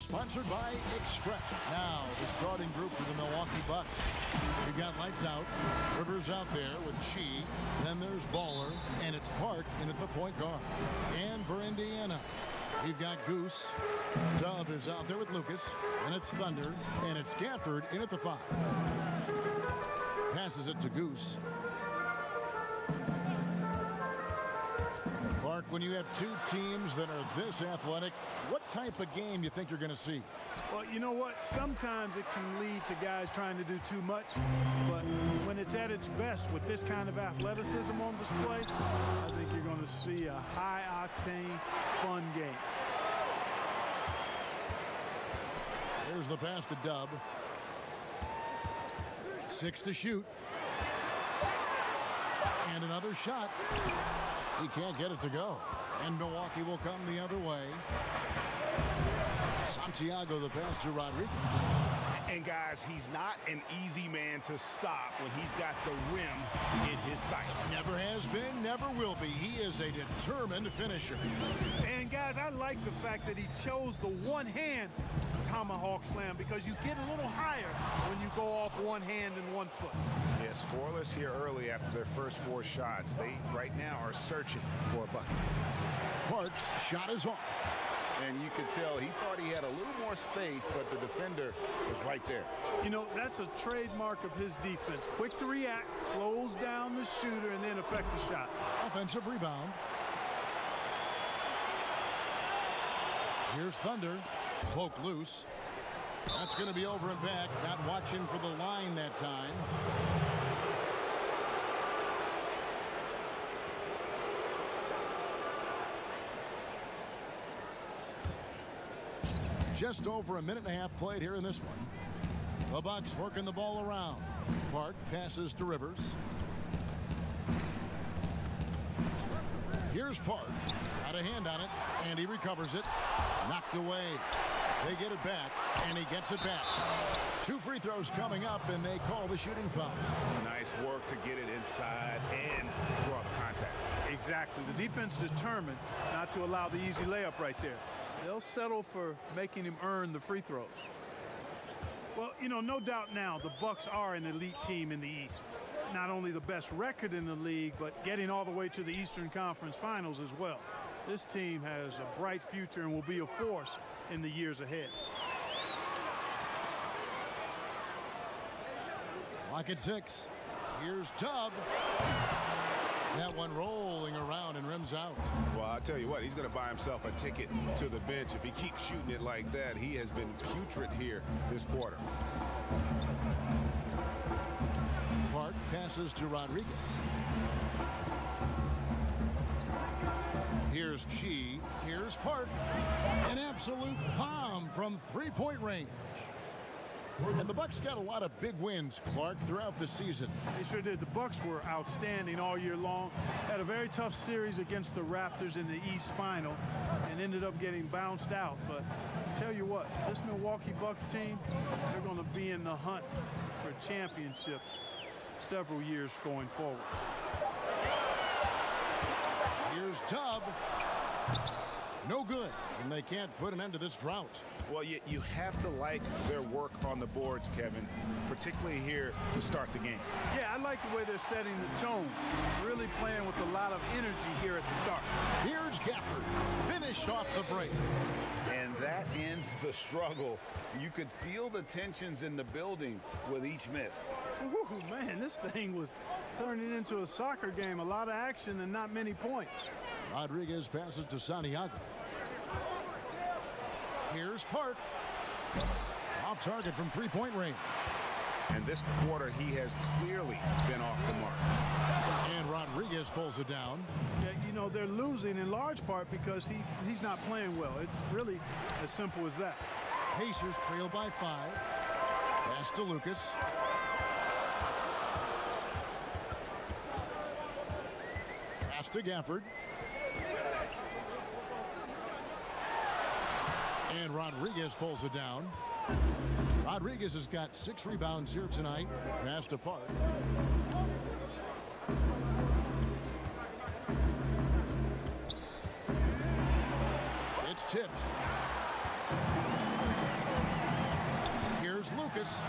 sponsored by Express. Now, the starting group for the Milwaukee Bucks. We've got Lights Out, Rivers out there with Chi. Then there's Baller, and it's Park in at the point guard. And for Indiana, we've got Goose. Dub is out there with Lucas, and it's Thunder, and it's Gafford in at the 5. Passes it to Goose. Park, when you have two teams that are this athletic, what type of game you think you're going to see? Well, you know what? Sometimes it can lead to guys trying to do too much. But when it's at its best with this kind of athleticism on display, I think you're going to see a high-octane, fun game. Here's the pass to Dub. 6 to shoot. And another shot. He can't get it to go. And Milwaukee will come the other way. Santiago, the pass to Rodriguez. And guys, he's not an easy man to stop when he's got the rim in his sights. Never has been, never will be. He is a determined finisher. And guys, I like the fact that he chose the one-hand tomahawk slam because you get a little higher when you go off one hand and 1 foot. Yeah, scoreless here early after their first 4 shots. They right now are searching for a bucket. Park's shot is off. And you could tell he thought he had a little more space, but the defender was right there. You know, that's a trademark of his defense. Quick to react, close down the shooter, and then affect the shot. Offensive rebound. Here's Thunder. Poke loose. That's going to be over and back. Not watching for the line that time. Just over a minute and a half played here in this one. The Bucks working the ball around. Park passes to Rivers. Here's Park. Got a hand on it, and he recovers it. Knocked away. They get it back, and he gets it back. 2 free throws coming up, and they call the shooting foul. Nice work to get it inside and draw the contact. Exactly. The defense determined not to allow the easy layup right there. They'll settle for making him earn the free throws. Well, you know, no doubt now the Bucks are an elite team in the East. Not only the best record in the league, but getting all the way to the Eastern Conference Finals as well. This team has a bright future and will be a force in the years ahead. Lock at 6. Here's Dub. That one rolling around and rims out. Well, I'll tell you what, he's going to buy himself a ticket to the bench. If he keeps shooting it like that, he has been putrid here this quarter. Park passes to Rodriguez. Here's Chi. Here's Park. An absolute bomb from 3-point range. And the Bucks got a lot of big wins, Clark, throughout the season. They sure did. The Bucks were outstanding all year long. Had a very tough series against the Raptors in the East Final and ended up getting bounced out. But tell you what, this Milwaukee Bucks team, they're going to be in the hunt for championships several years going forward. Here's Dub. No good, and they can't put an end to this drought. Well, you have to like their work on the boards, Kevin, particularly here to start the game. Yeah, I like the way they're setting the tone. Really playing with a lot of energy here at the start. Here's Gafford. Finished off the break. And that ends the struggle. You could feel the tensions in the building with each miss. Ooh, man, this thing was turning into a soccer game. A lot of action and not many points. Rodriguez passes to Santiago. Here's Park. Off target from 3-point range. And this quarter, he has clearly been off the mark. And Rodriguez pulls it down. Yeah, you know, they're losing in large part because he's not playing well. It's really as simple as that. Pacers trail by 5. Pass to Lucas. Pass to Gafford. And Rodriguez pulls it down. Rodriguez has got 6 rebounds here tonight. Pass to Park. It's tipped. Here's Lucas.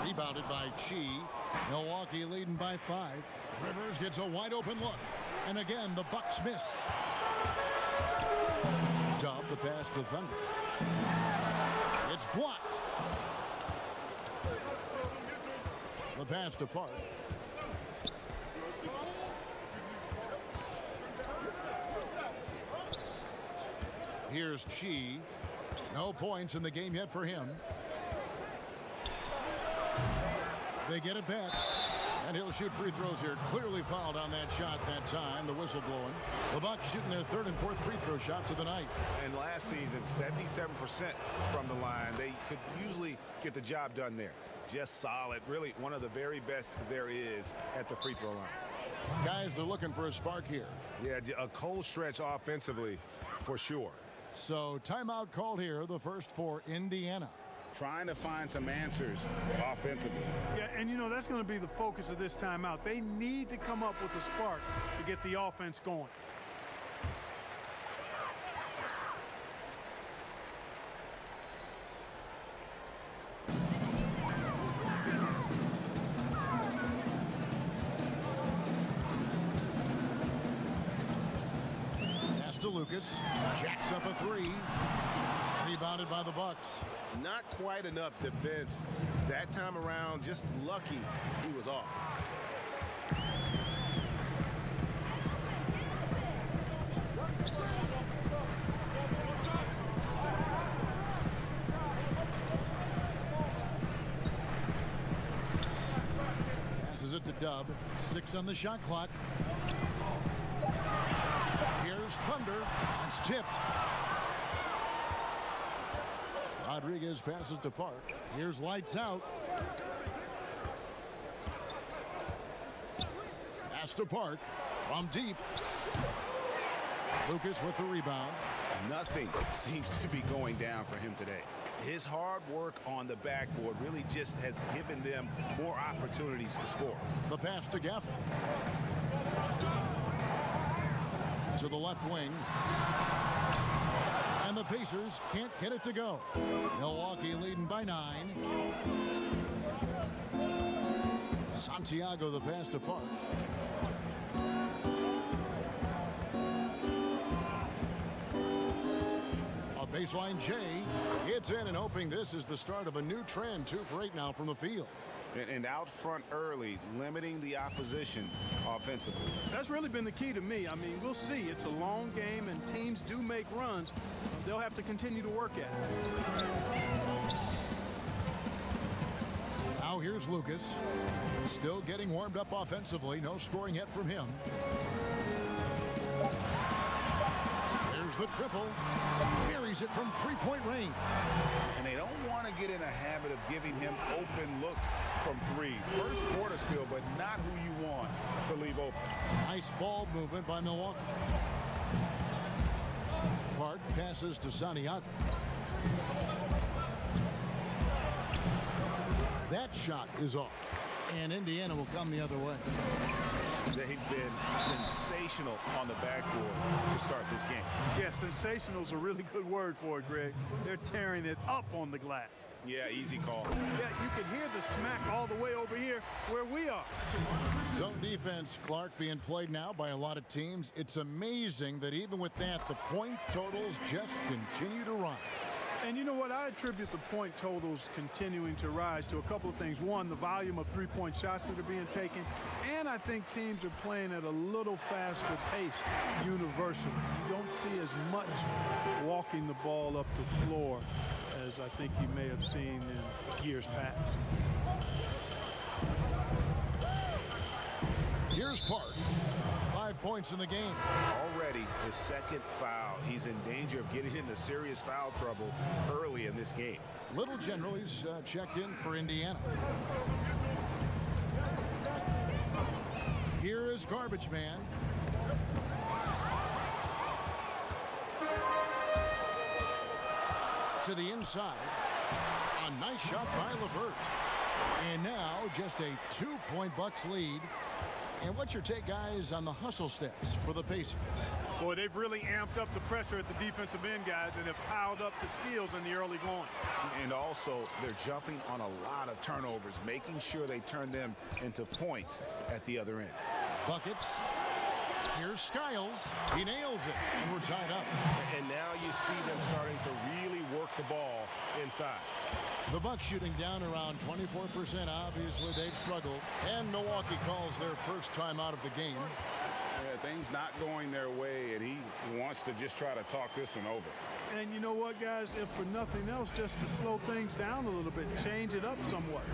Rebounded by Chi. Milwaukee leading by 5. Rivers gets a wide open look. And again, the Bucks miss. Dub the pass to Thunder. It's blocked. The pass to Park. Here's Chi. No points in the game yet for him. They get it back. And he'll shoot free throws here. Clearly fouled on that shot that time. The whistle blowing. The Bucks shooting their 3rd and 4th free throw shots of the night. And last season, 77% from the line. They could usually get the job done there. Just solid. Really one of the very best there is at the free throw line. Guys are looking for a spark here. Yeah, a cold stretch offensively for sure. So timeout called here, the first for Indiana. Trying to find some answers offensively. Yeah, and you know, that's going to be the focus of this timeout. They need to come up with a spark to get the offense going. Pass to Lucas. Jacks up a 3. Rebounded by the Bucks. Not quite enough defense that time around. Just lucky he was off. Passes it to Dub. 6 on the shot clock. Here's Thunder. It's tipped. Rodriguez passes to Park. Here's lights out. Pass to Park from deep. Lucas with the rebound. Nothing seems to be going down for him today. His hard work on the backboard really just has given them more opportunities to score. The pass to Gafford. To the left wing. And the Pacers can't get it to go. Milwaukee leading by 9. Santiago the pass to Park. A baseline J. It's in and hoping this is the start of a new trend. 2 for 8 now from the field. And out front early, limiting the opposition offensively. That's really been the key to me. I mean, we'll see. It's a long game, and teams do make runs. They'll have to continue to work at it. Now here's Lucas. Still getting warmed up offensively. No scoring yet from him. There's the triple. Buries it from 3-point range. And they don't want to get in a habit of giving him open looks from 3. First quarter still, but not who you want to leave open. Nice ball movement by Milwaukee. Park passes to Santiago. That shot is off. And Indiana will come the other way. They've been sensational on the backboard to start this game. Yeah, sensational is a really good word for it, Greg. They're tearing it up on the glass. Yeah, easy call. Yeah, you can hear the smack all the way over here where we are. Zone defense, Clark, being played now by a lot of teams. It's amazing that even with that, the point totals just continue to rise. And you know what? I attribute the point totals continuing to rise to a couple of things. One, the volume of three-point shots that are being taken. And I think teams are playing at a little faster pace universally. You don't see as much walking the ball up the floor as I think you may have seen in years past. Here's Park. 5 points in the game. Already his second foul. He's in danger of getting into serious foul trouble early in this game. Little General is checked in for Indiana. Here is Garbage Man. To the inside. A nice shot by LeVert. And now just a 2-point Bucks lead. And what's your take, guys, on the hustle stats for the Pacers? Boy, they've really amped up the pressure at the defensive end, guys, and have piled up the steals in the early going. And also, they're jumping on a lot of turnovers, making sure they turn them into points at the other end. Buckets. Here's Skiles. He nails it, and we're tied up. And now you see them starting to really work the ball inside. The Bucks shooting down around 24%. Obviously, they've struggled. And Milwaukee calls their first time out of the game. Yeah, things not going their way, and he wants to just try to talk this one over. And you know what, guys? If for nothing else, just to slow things down a little bit, change it up somewhat.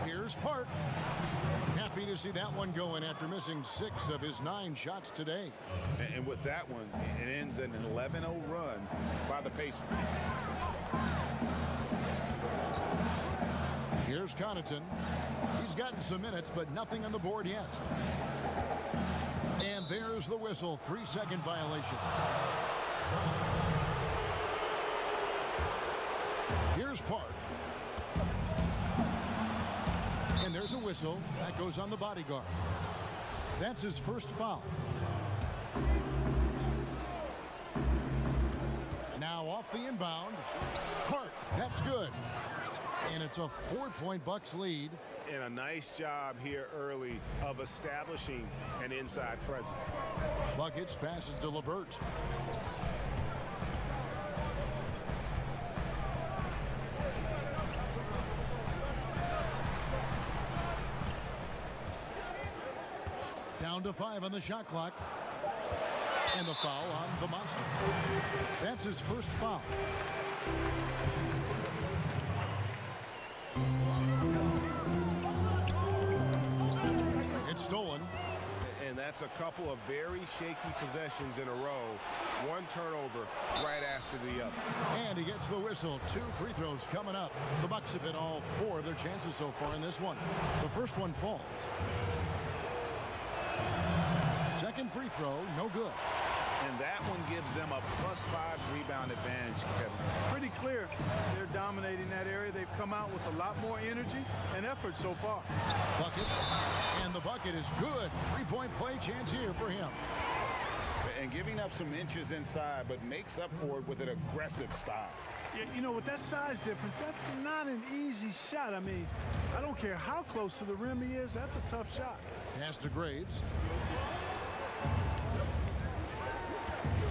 Here's Park. Happy to see that one going after missing 6 of his 9 shots today. And with that one, it ends an 11-0 run by the Pacers. Here's Connaughton. He's gotten some minutes, but nothing on the board yet. And there's the whistle. 3-second violation. Here's Park. And there's a whistle. That goes on the bodyguard. That's his first foul. Now off the inbound. Park. That's good. And it's a 4-point Bucks lead. And a nice job here early of establishing an inside presence. Buckets passes to LeVert. Down to 5 on the shot clock. And the foul on the monster. That's his first foul. It's stolen. And that's a couple of very shaky possessions in a row. One turnover right after the other. And he gets the whistle. 2 free throws coming up. The Bucks have hit all 4 of their chances so far in this one. The first one falls. Second free throw, no good. And that one gives them a +5 rebound advantage, Kevin. Pretty clear they're dominating that area. They've come out with a lot more energy and effort so far. Buckets. And the bucket is good. 3-point play chance here for him. And giving up some inches inside, but makes up for it with an aggressive style. Yeah, you know, with that size difference, that's not an easy shot. I mean, I don't care how close to the rim he is. That's a tough shot. Pass to Graves.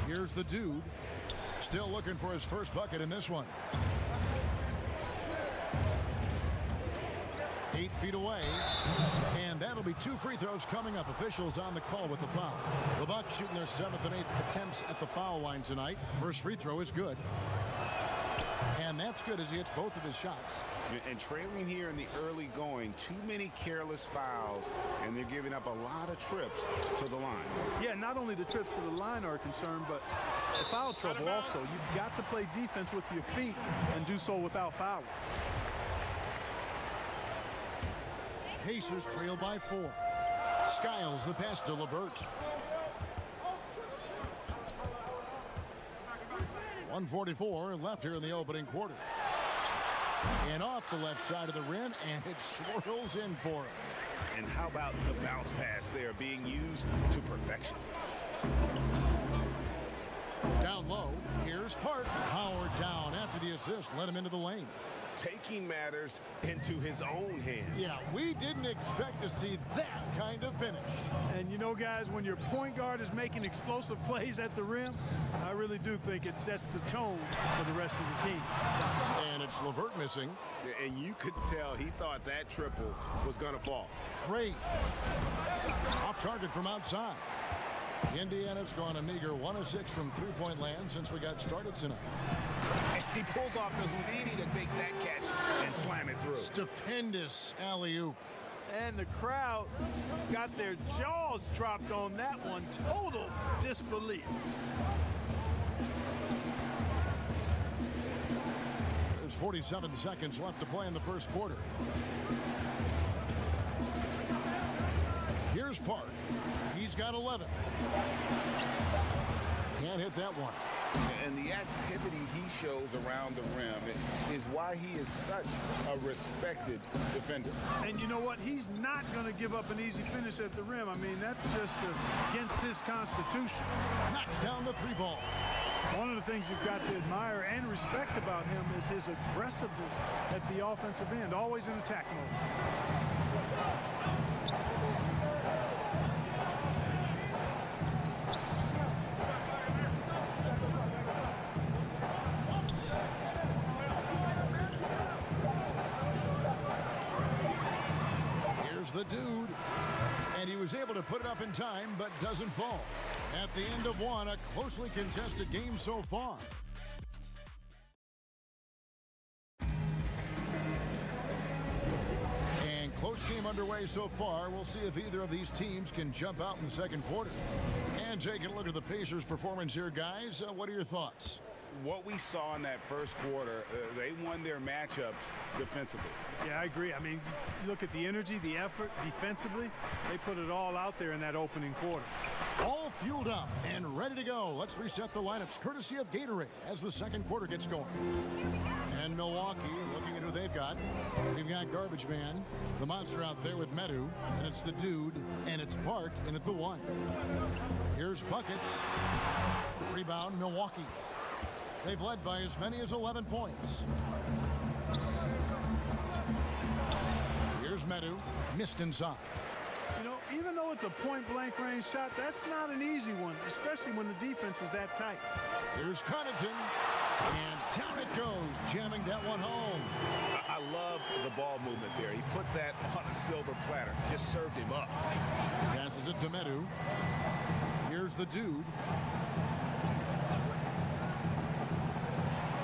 Here's the dude. Still looking for his first bucket in this one. 8 feet away. And that'll be 2 free throws coming up. Officials on the call with the foul. The Bucks shooting their 7th and 8th attempts at the foul line tonight. First free throw is good. And that's good as he hits both of his shots. And trailing here in the early going, too many careless fouls, and they're giving up a lot of trips to the line. Yeah, not only the trips to the line are a concern, but the foul trouble also. You've got to play defense with your feet and do so without fouling. Pacers trail by 4. Skiles the pass to LeVert. 1:44 left here in the opening quarter. And off the left side of the rim, and it swirls in for him. And how about the bounce pass there being used to perfection? Down low, here's Park. Howard down after the assist, let him into the lane. Taking matters into his own hands. Yeah, we didn't expect to see that kind of finish. And you know, guys, when your point guard is making explosive plays at the rim, I really do think it sets the tone for the rest of the team. And it's LeVert missing. And you could tell he thought that triple was going to fall. Graves. Off target from outside. Indiana's gone a meager 1 of 6 from three-point land since we got started tonight. And he pulls off the Houdini to make that catch and slam it through. Stupendous alley-oop. And the crowd got their jaws dropped on that one. Total disbelief. There's 47 seconds left to play in the first quarter. Here's Park. He's got 11. Can't hit that one. And the activity he shows around the rim is why he is such a respected defender. And you know what? He's not going to give up an easy finish at the rim. I mean, that's just against his constitution. Knocks down the three ball. One of the things you've got to admire and respect about him is his aggressiveness at the offensive end, always in attack mode. The dude, and he was able to put it up in time but doesn't fall. At the end of one, a closely contested game so far. And close game underway so far. We'll see if either of these teams can jump out in the second quarter. And taking a look at the Pacers' performance here, guys. What are your thoughts? What we saw in that first quarter, they won their matchups defensively. Yeah, I agree. I mean, you look at the energy, the effort defensively. They put it all out there in that opening quarter. All fueled up and ready to go. Let's reset the lineups courtesy of Gatorade as the second quarter gets going. And Milwaukee looking at who they've got. We've got Garbage Man, the monster out there with Medu, and it's the dude, and it's Park in at the one. Here's Buckets. Rebound, Milwaukee. They've led by as many as 11 points. Here's Medu, missed inside. You know, even though it's a point-blank range shot, that's not an easy one, especially when the defense is that tight. Here's Connaughton, and down it goes, jamming that one home. I love the ball movement there. He put that on a silver platter, just served him up. Passes it to Medu. Here's the dude.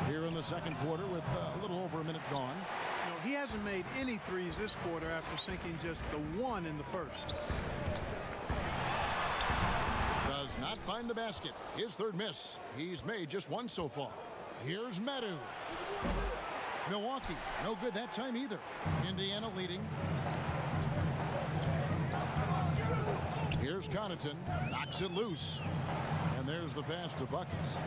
Here in the second quarter with a little over a minute gone. You know, he hasn't made any threes this quarter after sinking just the one in the first. Does not find the basket. His third miss. He's made just one so far. Here's Medu. Milwaukee, no good that time either. Indiana leading. Here's Connaughton, knocks it loose. And there's the pass to Buckets.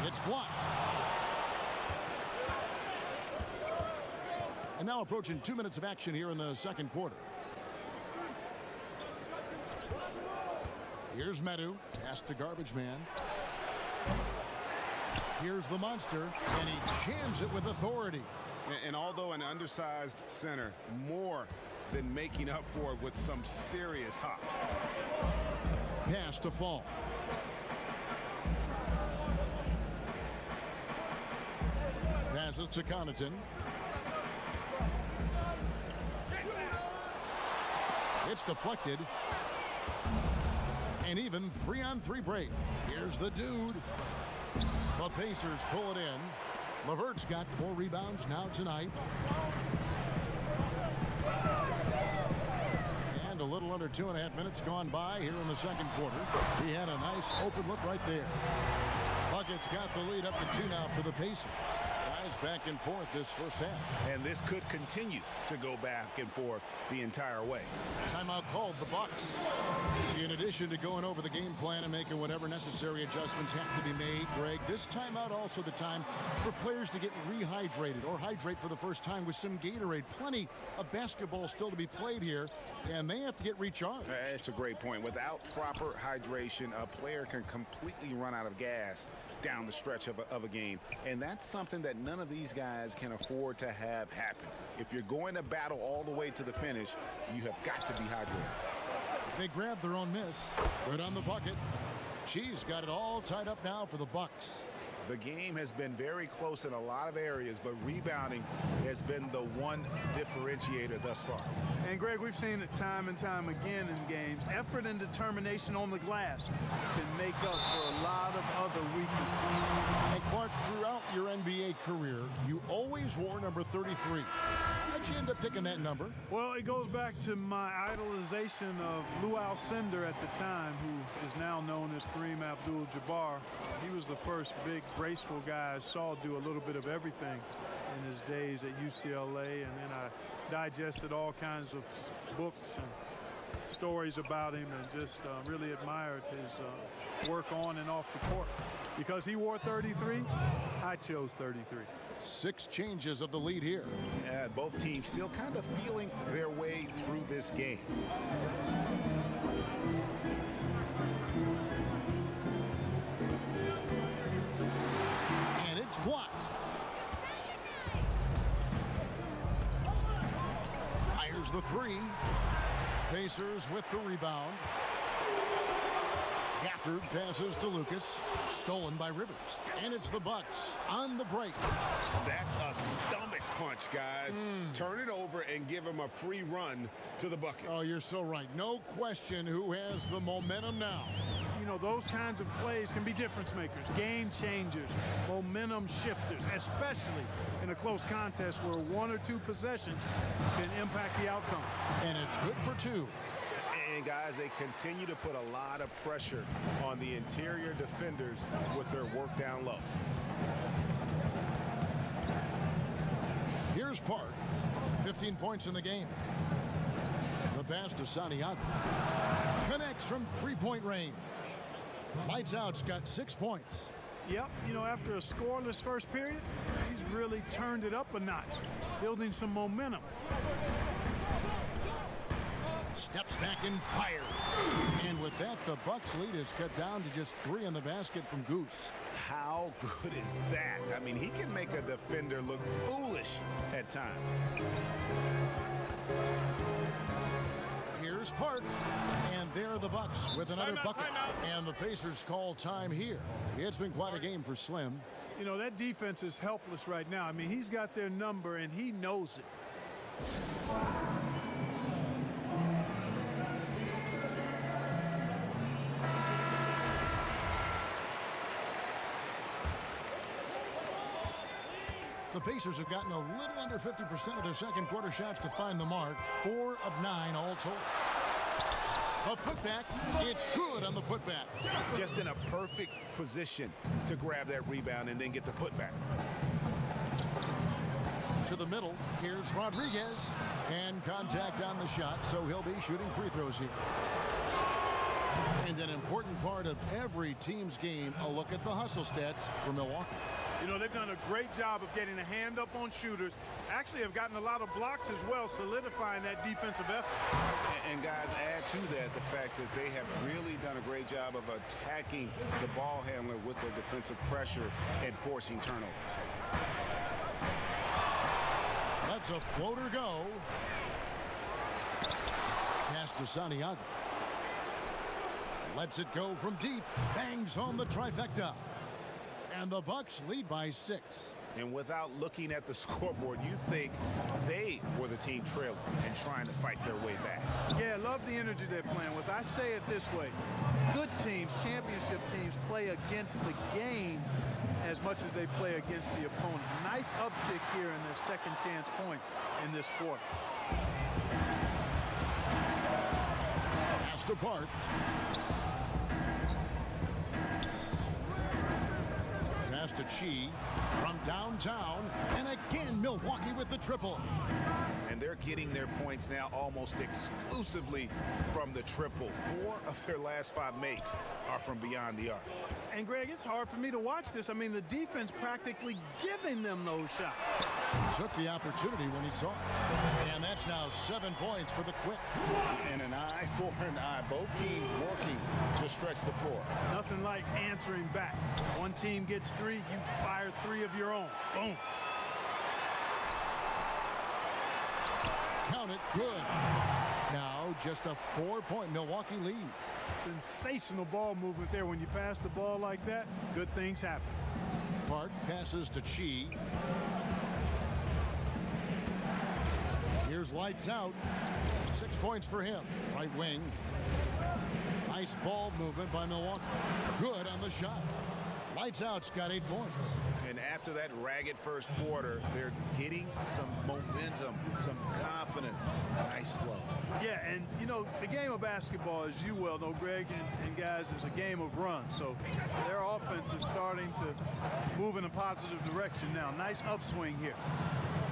It's blocked. And now approaching 2 minutes of action here in the second quarter. Here's Medu, pass to Garbage Man. Here's the monster, and he jams it with authority. And although an undersized center, more than making up for it with some serious hops. Pass to Fall. Passes to Connaughton. It's deflected. And even 3-on-3 break. Here's the dude. The Pacers pull it in. LeVert's got 4 rebounds now tonight. And a little under 2.5 minutes gone by here in the second quarter. He had a nice open look right there. Buckets got the lead up to 2 now for the Pacers. Guys back and forth this first half. And this could continue to go back and forth the entire way. Timeout called the Bucks. In addition to going over the game plan and making whatever necessary adjustments have to be made, Greg, this timeout also the time for players to get rehydrated or hydrate for the first time with some Gatorade. Plenty of basketball still to be played here, and they have to get recharged. That's a great point. Without proper hydration, a player can completely run out of gas down the stretch of a game. And that's something that none of these guys can afford to have happen. If you're going to battle all the way to the finish, you have got to be hydrated. They grabbed their own miss. Good on the bucket. She's got it all tied up now for the Bucks. The game has been very close in a lot of areas, but rebounding has been the one differentiator thus far. And Greg, we've seen it time and time again in games. Effort and determination on the glass can make up for a lot of other weaknesses. And Clark, throughout your NBA career, you always wore number 33. How'd you end up picking that number? Well, it goes back to my idolization of Lou Alcindor at the time, who is now known as Kareem Abdul-Jabbar. He was the first big, graceful guy I saw do a little bit of everything in his days at UCLA, and then I digested all kinds of books and stories about him and just really admired his work on and off the court. Because he wore 33, I chose 33. 6 changes of the lead here. Yeah, both teams still kind of feeling their way through this game. And it's blocked. Fires the 3. Pacers with the rebound. Gafford passes to Lucas. Stolen by Rivers. And it's the Bucks on the break. That's a stomach punch, guys. Turn it over and give him a free run to the bucket. Oh, you're so right. No question who has the momentum now. You know, those kinds of plays can be difference makers, game changers, momentum shifters, especially in a close contest where 1 or 2 possessions can impact the outcome. And it's good for 2. And guys, they continue to put a lot of pressure on the interior defenders with their work down low. Here's Park. 15 points in the game. The pass to Santiago. Connects from 3-point range. Lights out's got 6 points. Yep, you know, after a scoreless first period, he's really turned it up a notch, building some momentum. Steps back and fires. And with that, the Bucks lead is cut down to just 3 in the basket from Goose. How good is that? I mean, he can make a defender look foolish at times. Here's Park. And there are the Bucks with another bucket. And the Pacers call time here. It's been quite a game for Slim. You know, that defense is helpless right now. I mean, he's got their number, and he knows it. The Pacers have gotten a little under 50% of their second quarter shots to find the mark. 4 of 9 all told. A putback. It's good on the putback. Just in a perfect position to grab that rebound and then get the putback. To the middle. Here's Rodriguez. And contact on the shot, so he'll be shooting free throws here. And an important part of every team's game, a look at the hustle stats for Milwaukee. You know, they've done a great job of getting a hand up on shooters. Actually have gotten a lot of blocks as well, solidifying that defensive effort. And guys, add to that the fact that they have really done a great job of attacking the ball handler with their defensive pressure and forcing turnovers. That's a floater go. Pass to Santiago. Lets it go from deep. Bangs home the trifecta. And the Bucks lead by 6. And without looking at the scoreboard, you think they were the team trailing and trying to fight their way back. Yeah, love the energy they're playing with. I say it this way. Good teams, championship teams, play against the game as much as they play against the opponent. Nice uptick here in their second chance points in this quarter. Pass to Park. Pass to Chi from downtown, and again Milwaukee with the triple. And they're getting their points now almost exclusively from the triple. 4 of their last 5 makes are from beyond the arc. And Greg, it's hard for me to watch this. I mean, the defense practically giving them those shots. Took the opportunity when he saw it. And that's now 7 points for the Quick. And an eye for an eye. Both teams working to stretch the floor. Nothing like answering back. One team gets 3, you fire 3 of your own. Boom. Count it. Good. Now just a 4-point Milwaukee lead. Sensational ball movement there. When you pass the ball like that, good things happen. Park passes to Chi. Here's lights out. 6 points for him. Right wing. Nice ball movement by Milwaukee. Good on the shot. Lights out's got 8 points. And after that ragged first quarter, they're getting some momentum, some confidence. Nice flow. Yeah, and you know, the game of basketball, as you well know, Greg and guys, is a game of runs. So their offense is starting to move in a positive direction now. Nice upswing here.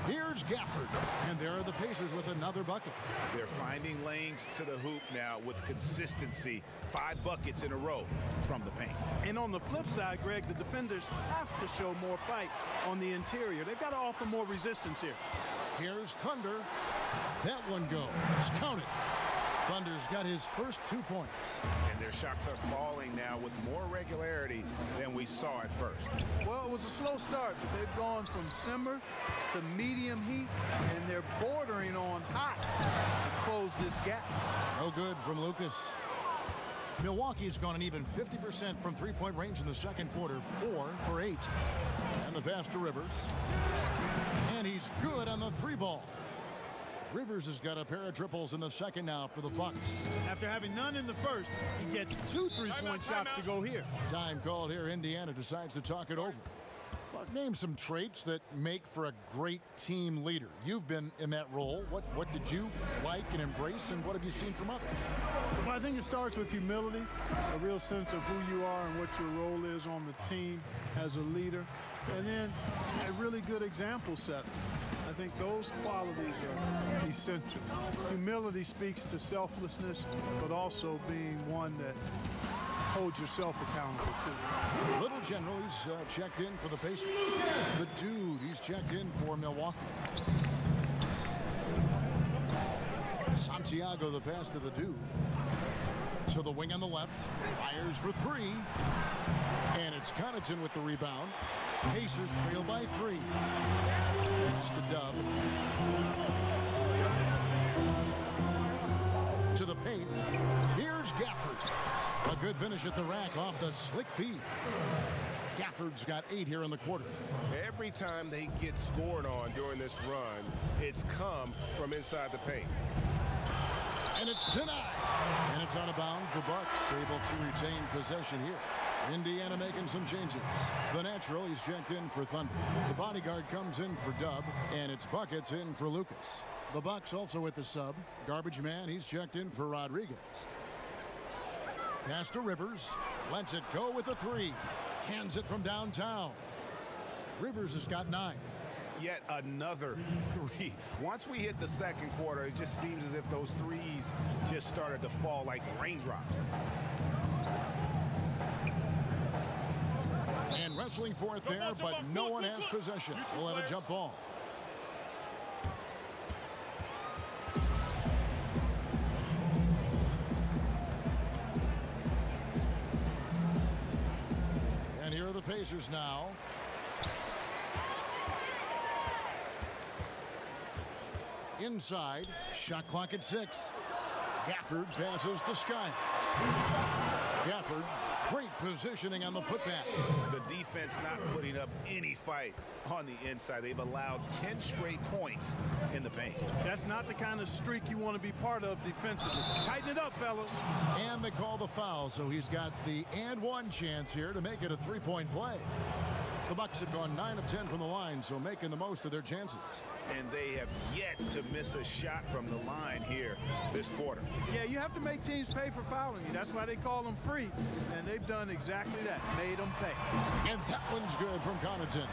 Here's Gafford. And there are the Pacers with another bucket. They're finding lanes to the hoop now with consistency. 5 buckets in a row from the paint. And on the flip side, Greg, the defenders have to show more fight on the interior. They've got to offer more resistance here. Here's Thunder. That one goes. Count it. Thunder's got his first 2 points. And their shots are falling now with more regularity than we saw at first. Well, it was a slow start, but they've gone from simmer to medium heat, and they're bordering on hot to close this gap. No good from Lucas. Milwaukee's gone an even 50% from three-point range in the second quarter, 4 for 8. And the pass to Rivers. And he's good on the 3-ball. Rivers has got a pair of triples in the second now for the Bucks. After having none in the first, he gets 2 3-point shots to go here. Time called here. Indiana decides to talk it over. Clark, name some traits that make for a great team leader. You've been in that role. What did you like and embrace, and what have you seen from others? Well, I think it starts with humility, a real sense of who you are and what your role is on the team as a leader, and then a really good example set. I think those qualities are essential. Humility speaks to selflessness, but also being one that holds yourself accountable too. Little General, he's checked in for the Pacers. The Dude, he's checked in for Milwaukee. Santiago, the pass to the Dude. So the wing on the left, fires for 3. And it's Connaughton with the rebound. Pacers trail by 3. Pass to Dub. To the paint. Here's Gafford. A good finish at the rack off the slick feed. Gafford's got 8 here in the quarter. Every time they get scored on during this run, it's come from inside the paint. And it's denied. And it's out of bounds. The Bucks able to retain possession here. Indiana making some changes. The natural, he's checked in for Thunder. The bodyguard comes in for Dub, and it's buckets in for Lucas. The Bucks also with the sub. Garbage man, he's checked in for Rodriguez. Pass to Rivers. Lets it go with a 3. Cans it from downtown. Rivers has got 9. Yet another 3. Once we hit the second quarter, it just seems as if those threes just started to fall like raindrops. And wrestling for it there, but no one has possession. We'll have a jump ball. And here are the Pacers now. Inside, shot clock at 6. Gafford passes to Sky. Gafford, great positioning on the putback. The defense not putting up any fight on the inside. They've allowed 10 straight points in the paint. That's not the kind of streak you want to be part of defensively. Tighten it up, fellas. And they call the foul, so he's got the and 1 chance here to make it a 3-point play. The Bucks have gone 9 of 10 from the line, so making the most of their chances. And they have yet to miss a shot from the line here this quarter. Yeah, you have to make teams pay for fouling you. That's why they call them free. And they've done exactly that, made them pay. And that one's good from Connaughton.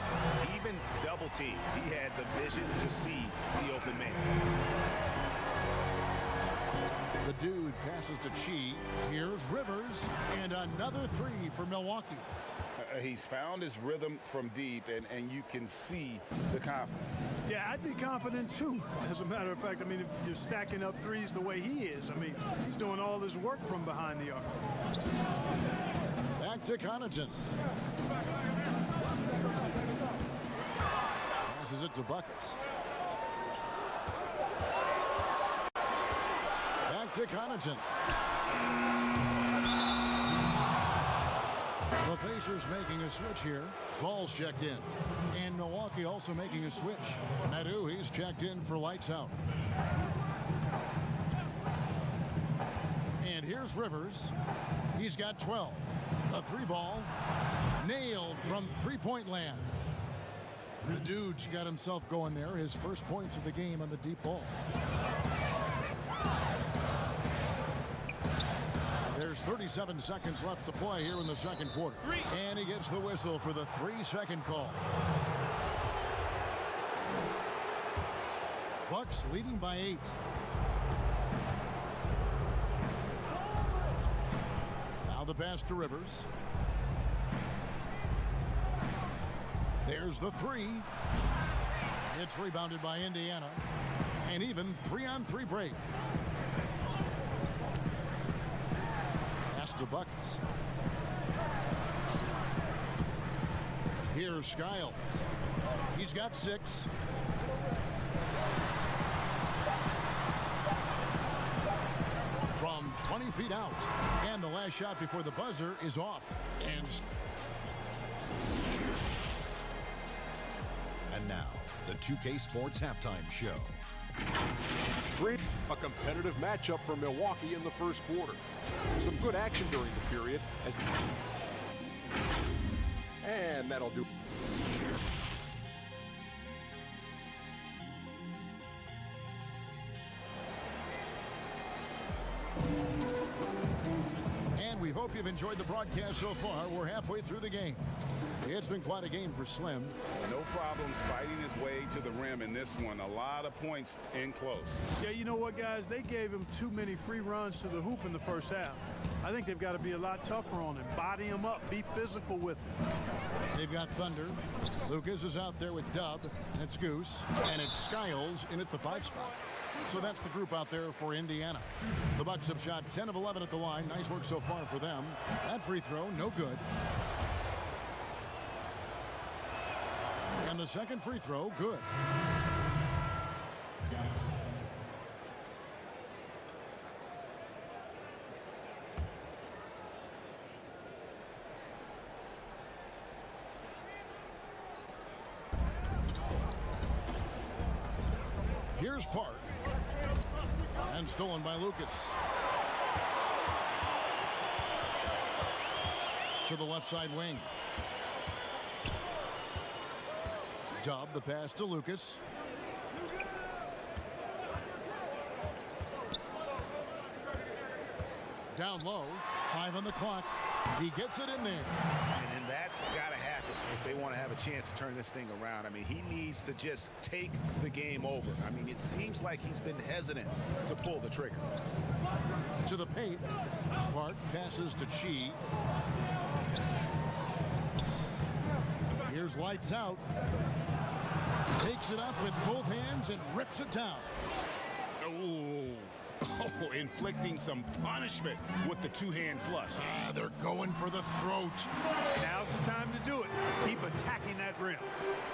Even double team, he had the vision to see the open man. The Dude passes to Chi. Here's Rivers. And another 3 for Milwaukee. He's found his rhythm from deep, and you can see the confidence. Yeah, I'd be confident too. As a matter of fact, I mean, if you're stacking up threes the way he is, I mean, he's doing all his work from behind the arc. Back to Connaughton. Passes it to Buckets. Back to Connaughton. The Pacers making a switch here. Falls checked in. And Milwaukee also making a switch. Nadu, he's checked in for lights out. And here's Rivers. He's got 12. A 3-ball. Nailed from three-point land. The Dude's got himself going there. His first points of the game on the deep ball. There's 37 seconds left to play here in the second quarter. And he gets the whistle for the 3-second call. Bucks leading by 8. Now the pass to Rivers. There's the 3. It's rebounded by Indiana. An even 3-on-3 break. Pass to Bucks. Here's Skiles. He's got 6. From 20 feet out. And the last shot before the buzzer is off. And now, the 2K Sports Halftime Show. A competitive matchup for Milwaukee in the first quarter. Some good action during the period. And that'll do. And we hope you've enjoyed the broadcast so far. We're halfway through the game. It's been quite a game for Slim. No problems fighting his way to the rim in this one. A lot of points in close. Yeah, you know what, guys? They gave him too many free runs to the hoop in the first half. I think they've got to be a lot tougher on him. Body him up. Be physical with him. They've got Thunder. Lucas is out there with Dub. And it's Goose. And it's Skiles in at the 5 spot. So that's the group out there for Indiana. The Bucks have shot 10 of 11 at the line. Nice work so far for them. That free throw, no good. And the second free throw, good. Here's Park. And stolen by Lucas. To the left side wing. Dub the pass to Lucas. Down low. 5 on the clock. He gets it in there. And that's got to happen if they want to have a chance to turn this thing around. I mean, he needs to just take the game over. I mean, it seems like he's been hesitant to pull the trigger. To the paint. Park passes to Chi. Here's lights out. Takes it up with both hands and rips it down. Oh, inflicting some punishment with the two-hand flush. They're going for the throat. Now's the time to do it. Keep attacking that rim.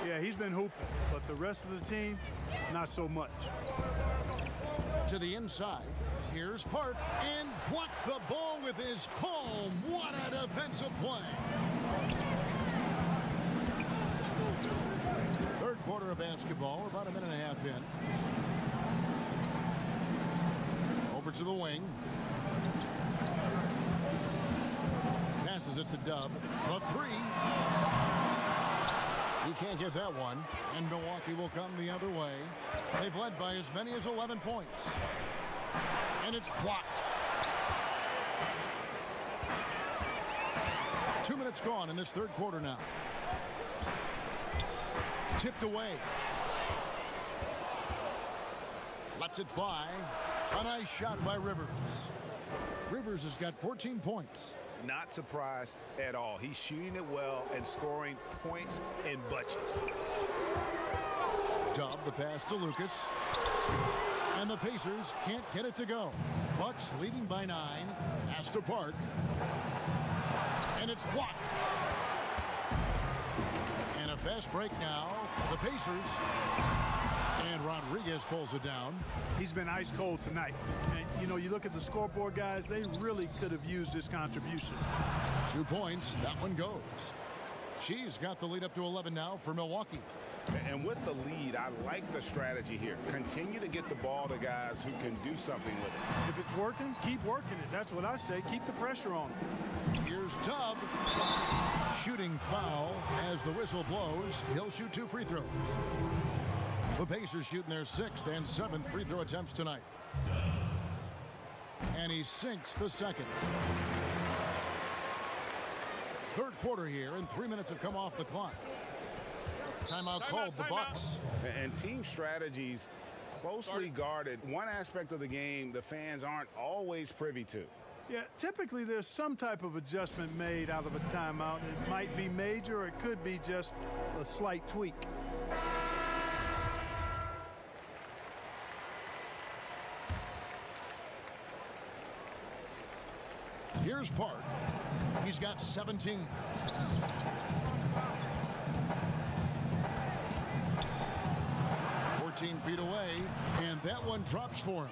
Yeah, he's been hooping, but the rest of the team, not so much. To the inside. Here's Park and blocked the ball with his palm. What a defensive play. Third quarter of basketball, about a minute and a half in. Over to the wing. Passes it to Dub. A 3. He can't get that one. And Milwaukee will come the other way. They've led by as many as 11 points. And it's blocked. 2 minutes gone in this third quarter now. Tipped away. Lets it fly. A nice shot by Rivers. Rivers has got 14 points. Not surprised at all. He's shooting it well and scoring points in bunches. Dub the pass to Lucas. And the Pacers can't get it to go. Bucks leading by 9. Pass to Park. And it's blocked. And a fast break now. The Pacers. And Rodriguez pulls it down. He's been ice cold tonight. And, you know, you look at the scoreboard, guys, they really could have used this contribution. 2 points. That one goes. She's got the lead up to 11 now for Milwaukee. And with the lead, I like the strategy here. Continue to get the ball to guys who can do something with it. If it's working, keep working it. That's what I say. Keep the pressure on him. Here's Dub. Shooting foul as the whistle blows. He'll shoot 2 free throws. The Pacers shooting their 6th and 7th free throw attempts tonight. And he sinks the second. Third quarter here, and 3 minutes have come off the clock. Timeout called the Bucks. And team strategies Closely guarded, one aspect of the game the fans aren't always privy to. Yeah, typically there's some type of adjustment made out of a timeout. It might be major or it could be just a slight tweak. Here's Park. He's got 17. Feet away, and that one drops for him.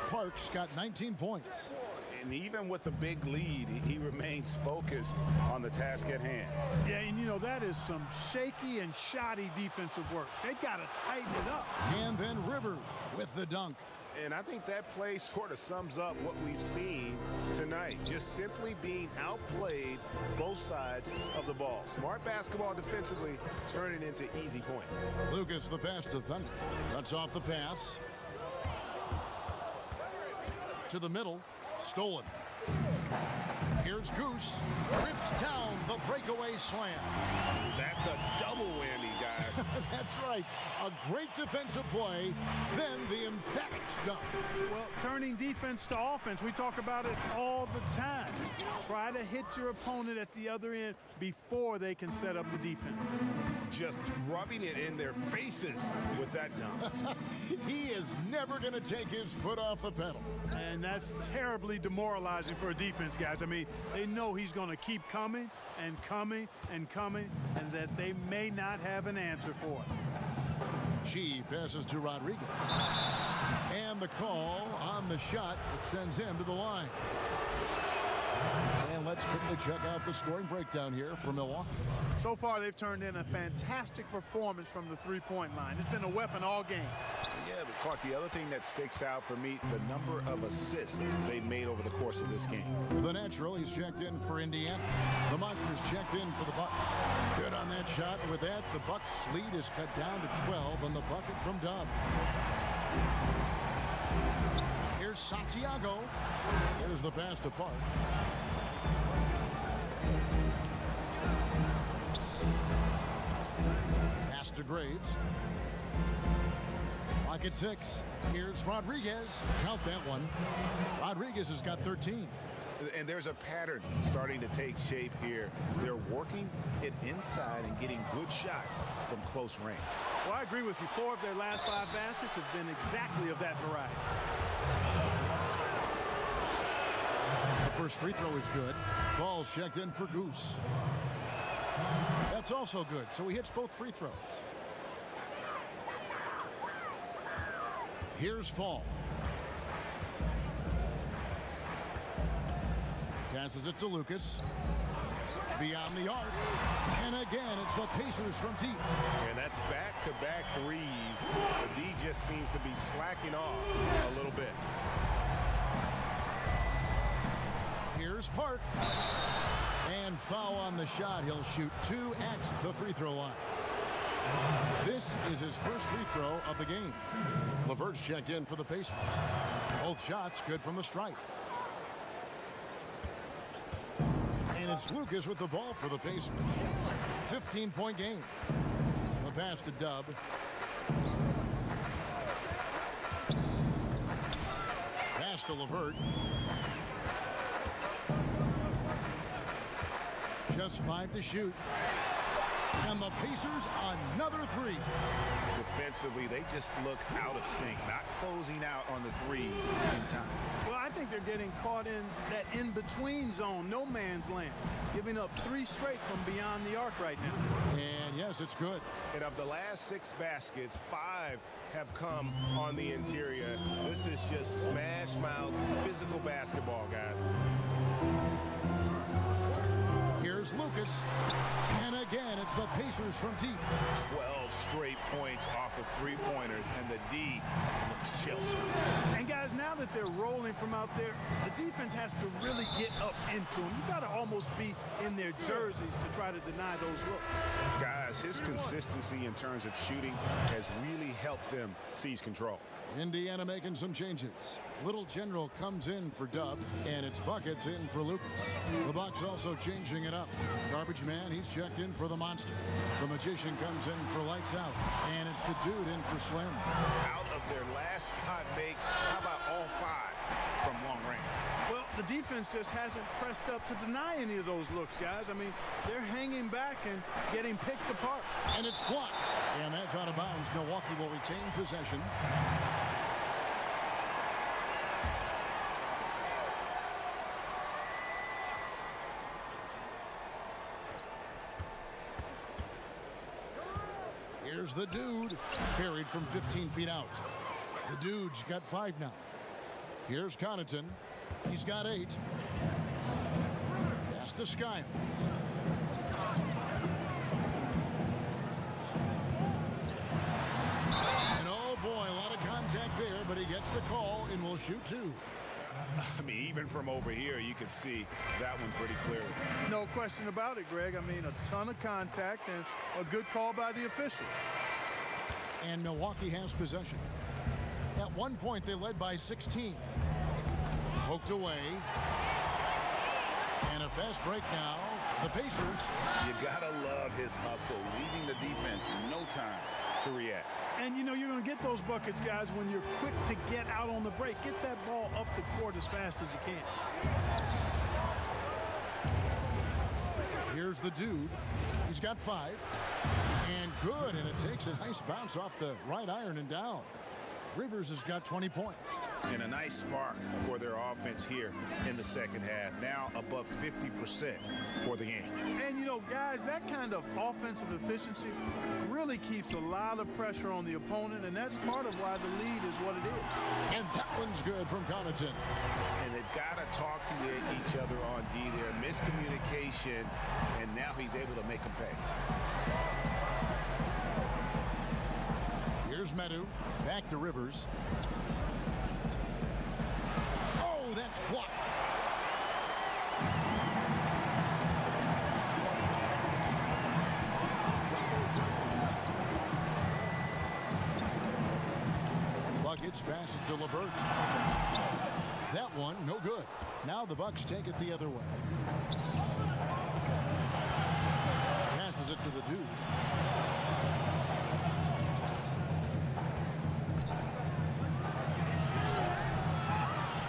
Park's got 19 points. And even with the big lead, he remains focused on the task at hand. Yeah, and you know, that is some shaky and shoddy defensive work. They got to tighten it up. And then Rivers with the dunk. And I think that play sort of sums up what we've seen tonight. Just simply being outplayed both sides of the ball. Smart basketball defensively turning into easy points. Lucas the pass to Thunder. Cuts off the pass. To the middle. Stolen. Here's Goose. Rips down the breakaway slam. That's a double whammy, guys. That's right. A great defensive play, then the emphatic stuff. Well, turning defense to offense, we talk about it all the time. Try to hit your opponent at the other end before they can set up the defense. Just rubbing it in their faces with that dunk. He is never going to take his foot off the pedal. And that's terribly demoralizing for a defense, guys. I mean, they know he's going to keep coming and coming and coming, and that they may not have an answer for it. She passes to Rodriguez. And the call on the shot that sends him to the line. And let's quickly check out the scoring breakdown here for Milwaukee. So far, they've turned in a fantastic performance from the three-point line. It's been a weapon all game. Yeah, but Clark, the other thing that sticks out for me, the number of assists they've made over the course of this game. The natural, he's checked in for Indiana. The Monsters checked in for the Bucks. Good on that shot. With that, the Bucks lead is cut down to 12 on the bucket from Dub. Here's Santiago. Here's the pass to Park. Pass to Graves. Lock at 6. Here's Rodriguez. Count that one. Rodriguez has got 13. And there's a pattern starting to take shape here. They're working it inside and getting good shots from close range. Well, I agree with you. 4 of their last 5 baskets have been exactly of that variety. The first free throw is good. Ball's checked in for Goose. That's also good, so he hits both free throws. Here's Fall. Passes it to Lucas. Beyond the arc. And again, it's the Pacers from deep. And that's back-to-back threes. The D just seems to be slacking off a little bit. Here's Park. And foul on the shot. He'll shoot 2 at the free throw line. This is his first free throw of the game. LeVert's checked in for the Pacers. Both shots good from the stripe. And it's Lucas with the ball for the Pacers. 15-point game. The pass to Dub. Pass to LeVert. Just 5 to shoot. And the Pacers another 3. Defensively, they just look out of sync, not closing out on the threes in time. Well, I think they're getting caught in that in-between zone, no man's land, giving up 3 straight from beyond the arc right now. And yes, it's good. And of the last 6 baskets, 5 have come on the interior. This is just smash-mouth physical basketball, guys. Here's Lucas. And again, it's the Pacers from deep. 12 straight points off of three-pointers, and the D looks sheltered. And guys, now that they're rolling from out there, the defense has to really get up into them. You got to almost be in their jerseys to try to deny those looks. Guys, his consistency in terms of shooting has really helped them seize control. Indiana making some changes. Little General comes in for Dub, and it's Buckets in for Lucas. The Bucks also changing it up. Garbage Man, he's checked in for the Monster. The Magician comes in for Lights Out, and it's the Dude in for Slim. Out of their last 5 makes, how about all 5 from long range? Well, the defense just hasn't pressed up to deny any of those looks, guys. I mean, they're hanging back and getting picked apart. And it's blocked. And that's out of bounds. Milwaukee will retain possession. Here's the Dude, buried from 15 feet out. The Dude's got 5 now. Here's Connaughton. He's got 8. Pass to Skiles. And oh boy, a lot of contact there, but he gets the call and will shoot 2. I mean, even from over here, you can see that one pretty clearly. No question about it, Greg. I mean, a ton of contact and a good call by the official. And Milwaukee has possession. At one point, they led by 16. Poked away. And a fast break now. The Pacers. You gotta love his hustle, leaving the defense no time to react. And, you know, you're going to get those buckets, guys, when you're quick to get out on the break. Get that ball up the court as fast as you can. Here's the Dude. He's got 5. And good, and it takes a nice bounce off the right iron and down. Rivers has got 20 points. And a nice spark for their offense here in the second half. Now above 50% for the game. And, you know, guys, that kind of offensive efficiency really keeps a lot of pressure on the opponent, and that's part of why the lead is what it is. And that one's good from Connaughton. And they've got to talk to each other on D there. Miscommunication, and now he's able to make them pay. Here's Medu. Back to Rivers. Oh, that's blocked. Buckets passes to LeVert. That one, no good. Now the Bucks take it the other way. Passes it to the Dude.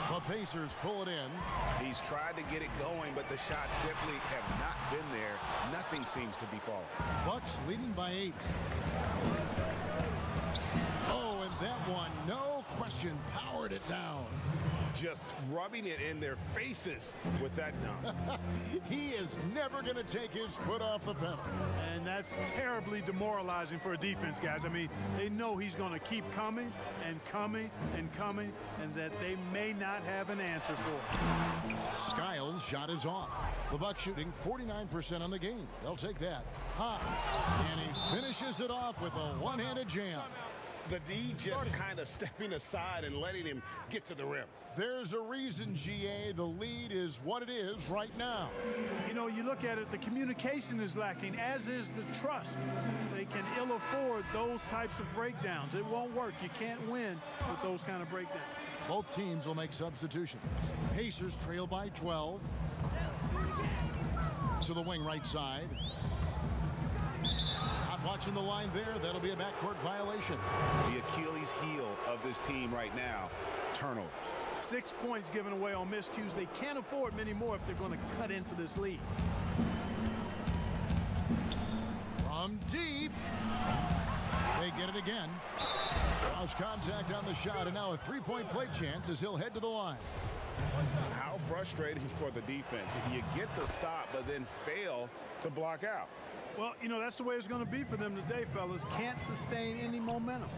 The Pacers pull it in. He's tried to get it going, but the shots simply have not been there. Nothing seems to be falling. Bucks leading by 8. Oh, and that one, no question, powered it down. Just rubbing it in their faces with that dunk. He is never going to take his foot off the pedal. And that's terribly demoralizing for a defense, guys. I mean, they know he's going to keep coming and coming and coming, and that they may not have an answer for it. Skiles' shot is off. The Bucks shooting 49% on the game. They'll take that. And he finishes it off with a one-handed jam. The D just kind of stepping aside and letting him get to the rim. There's a reason, GA, the lead is what it is right now. You know, you look at it, the communication is lacking, as is the trust. They can ill afford those types of breakdowns. It won't work. You can't win with those kind of breakdowns. Both teams will make substitutions. Pacers trail by 12. To the wing right side. Not watching the line there. That'll be a backcourt violation. The Achilles heel of this team right now, turnovers. 6 points given away on miscues. They can't afford many more if they're going to cut into this lead. From deep. They get it again. Cross contact on the shot, and now a three-point play chance as he'll head to the line. How frustrating for the defense. You get the stop, but then fail to block out. Well, you know, that's the way it's going to be for them today, fellas. Can't sustain any momentum.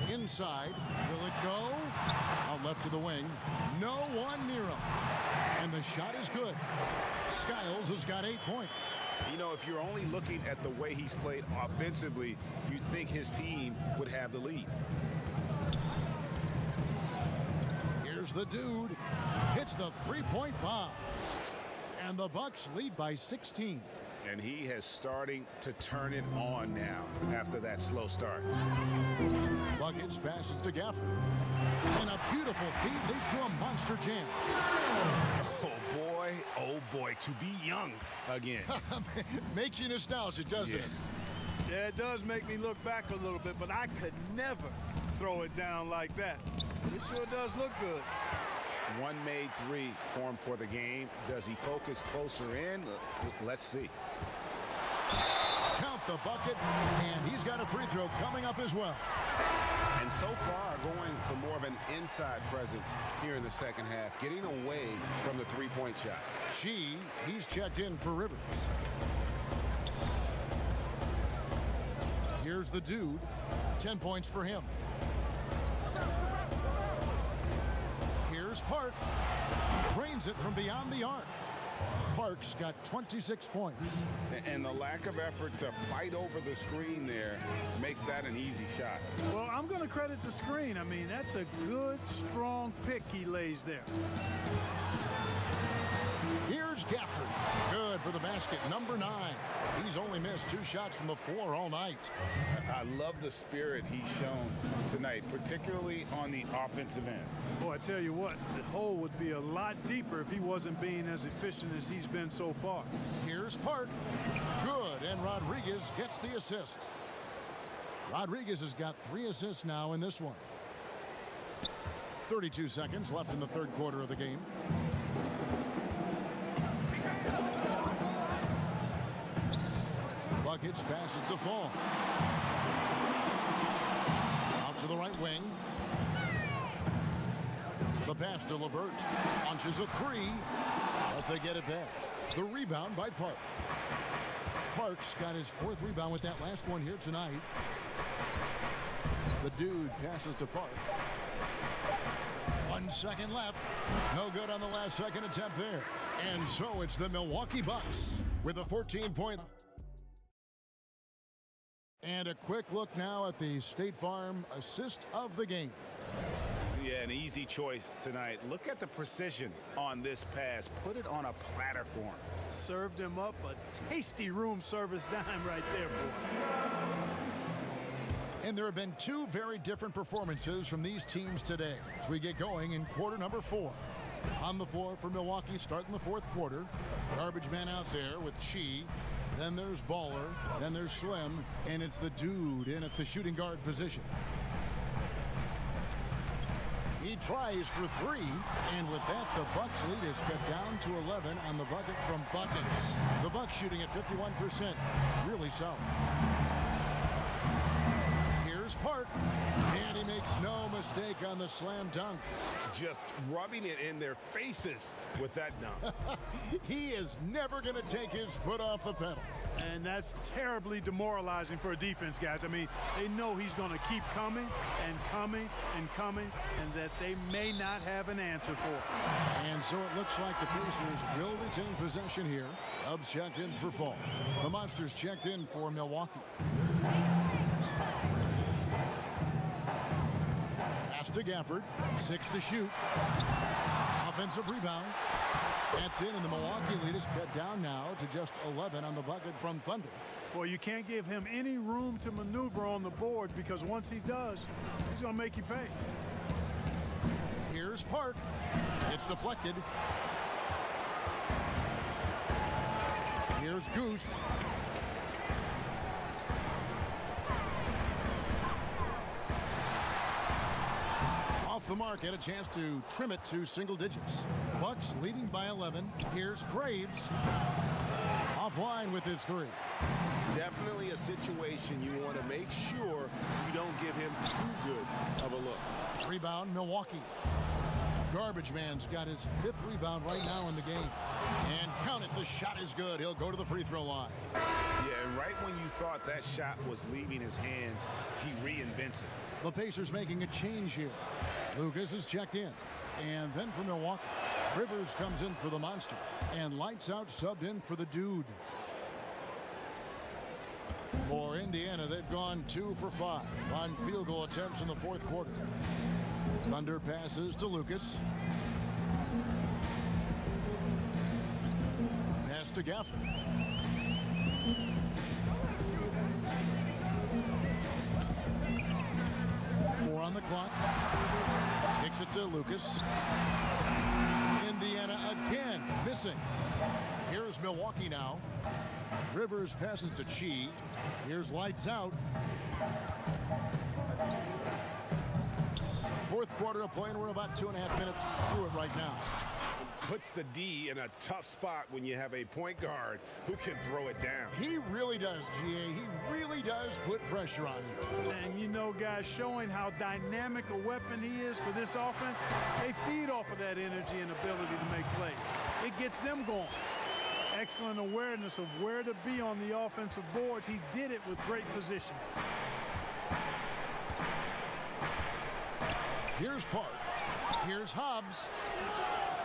Inside. Will it go? Out left to the wing. No one near him. And the shot is good. Skiles has got 8 points. You know, if you're only looking at the way he's played offensively, you'd think his team would have the lead. Here's the Dude. Hits the three-point bomb. And the Bucks lead by 16. And he has starting to turn it on now after that slow start. Buckets passes to Gafford. And a beautiful feed leads to a monster jam. Oh boy, to be young again. Makes you nostalgic, doesn't it? Yeah, it does make me look back a little bit, but I could never throw it down like that. It sure does look good. One made three formed for the game. Does he focus closer in? Let's see. Count the bucket, and he's got a free throw coming up as well. And so far, going for more of an inside presence here in the second half, getting away from the three-point shot. He's checked in for Rivers. Here's the dude. 10 points for him. Here's Park. Trains it from beyond the arc. Park's got 26 points. And the lack of effort to fight over the screen there makes that an easy shot. Well, I'm going to credit the screen. I mean, that's a good, strong pick he lays there. Here's Gafford. Good for the basket, number 9. He's only missed 2 shots from the floor all night. I love the spirit he's shown tonight, particularly on the offensive end. Boy, I tell you what, the hole would be a lot deeper if he wasn't being as efficient as he's been so far. Here's Park. Good, and Rodriguez gets the assist. Rodriguez has got 3 assists now in this one. 32 seconds left in the third quarter of the game. Buckets passes to Fall. Out to the right wing. The pass to LeVert. Launches a 3. But they get it back. The rebound by Park. Park's got his 4th rebound with that last one here tonight. The dude passes to Park. 1 second left. No good on the last second attempt there. And so it's the Milwaukee Bucks with a 14-point. And a quick look now at the State Farm assist of the game. Yeah, an easy choice tonight. Look at the precision on this pass. Put it on a platter for him. Served him up a tasty room service dime right there, boy. And there have been 2 very different performances from these teams today as we get going in quarter number 4. On the floor for Milwaukee starting the 4th quarter. Garbage man out there with Chi. Then there's Baller. Then there's Slim. And it's the dude in at the shooting guard position. He tries for 3, and with that, the Bucks lead is cut down to 11 on the bucket from Buckets. The Bucks shooting at 51%. Really solid. Here's Park, and he makes no mistake on the slam dunk. Just rubbing it in their faces with that dunk. He is never going to take his foot off the pedal. And that's terribly demoralizing for a defense, guys. I mean, they know he's going to keep coming and coming and coming, and that they may not have an answer for. And so it looks like the Pacers will retain possession here. Dubs checked in for Fall. The Monsters checked in for Milwaukee. Pass to Gafford. 6 to shoot. Offensive rebound. That's in, and the Milwaukee lead is cut down now to just 11 on the bucket from Thunder. Well, you can't give him any room to maneuver on the board, because once he does, he's going to make you pay. Here's Park. It's deflected. Here's Goose. Off the mark, had a chance to trim it to single digits. Bucks leading by 11. Here's Graves. Offline with his 3. Definitely a situation you want to make sure you don't give him too good of a look. Rebound, Milwaukee. Garbage man's got his 5th rebound right now in the game. And count it, the shot is good. He'll go to the free throw line. Yeah, and right when you thought that shot was leaving his hands, he reinvents it. The Pacers making a change here. Lucas is checked in. And then for Milwaukee, Rivers comes in for the Monster. And Lights Out subbed in for the dude. For Indiana, they've gone 2 for 5 on field goal attempts in the 4th quarter. Thunder passes to Lucas. Pass to Gafford. Four on the clock. Kicks it to Lucas. Indiana again missing. Here's Milwaukee now. Rivers passes to Chi. Here's lights out. Fourth quarter of play, and we're about 2.5 minutes through it right now. Puts the D in a tough spot when you have a point guard who can throw it down. He really does, GA. He really does put pressure on you. And you know, guys, showing how dynamic a weapon he is for this offense, they feed off of that energy and ability to make plays. It gets them going. Excellent awareness of where to be on the offensive boards. He did it with great position. Here's Park. Here's Hobbs.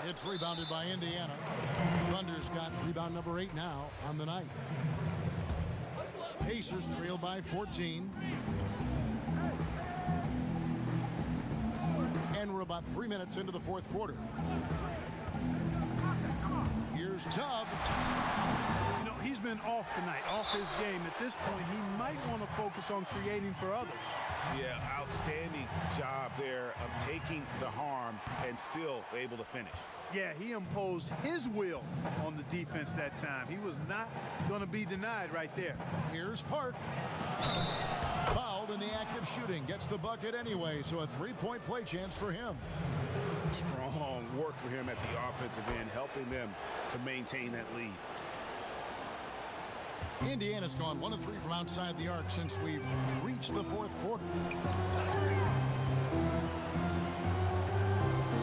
It's rebounded by Indiana. Thunder's got rebound number 8 now on the night. Pacers trail by 14. And we're about 3 minutes into the fourth quarter. Here's Tubb. You know, he's been off tonight, off his game. At this point, he might want to focus on creating for others. Yeah, outstanding job there of taking the harm and still able to finish. Yeah, he imposed his will on the defense that time. He was not going to be denied right there. Here's Park. Fouled in the act of shooting. Gets the bucket anyway, so a three-point play chance for him. Strong work for him at the offensive end, helping them to maintain that lead. Indiana's gone 1 of 3 from outside the arc since we've reached the fourth quarter.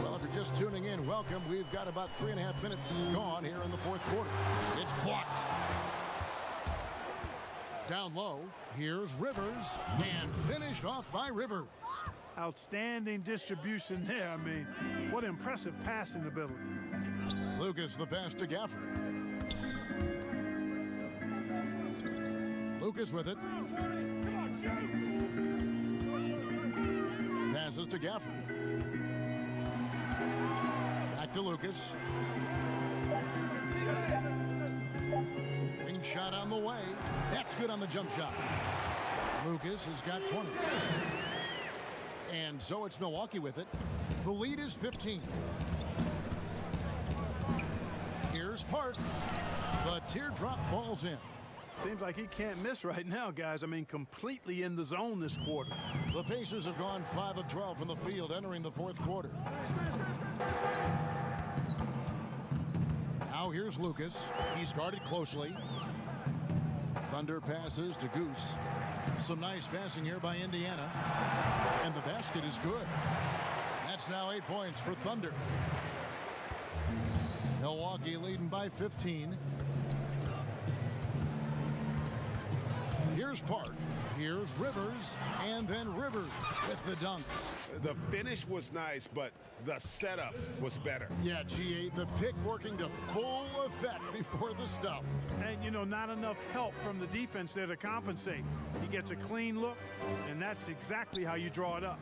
Well, if you're just tuning in, welcome. We've got about 3.5 minutes gone here in the fourth quarter. It's blocked. Down low, here's Rivers, and finished off by Rivers. Outstanding distribution there. I mean, what impressive passing ability. Lucas the pass to Gafford. Lucas with it. Passes to Gafford. Back to Lucas. Wing shot on the way. That's good on the jump shot. Lucas has got 20. And so it's Milwaukee with it. The lead is 15. Here's Park. The teardrop falls in. Seems like he can't miss right now, guys. I mean, completely in the zone this quarter. The Pacers have gone 5 of 12 from the field entering the fourth quarter. Now here's Lucas. He's guarded closely. Thunder passes to Goose. Some nice passing here by Indiana. And the basket is good. That's now 8 points for Thunder. Milwaukee leading by 15. Here's Park. Here's Rivers. And then Rivers with the dunk. The finish was nice, but the setup was better. Yeah, GA, the pick working to full effect before the stuff. And, you know, not enough help from the defense there to compensate. He gets a clean look, and that's exactly how you draw it up.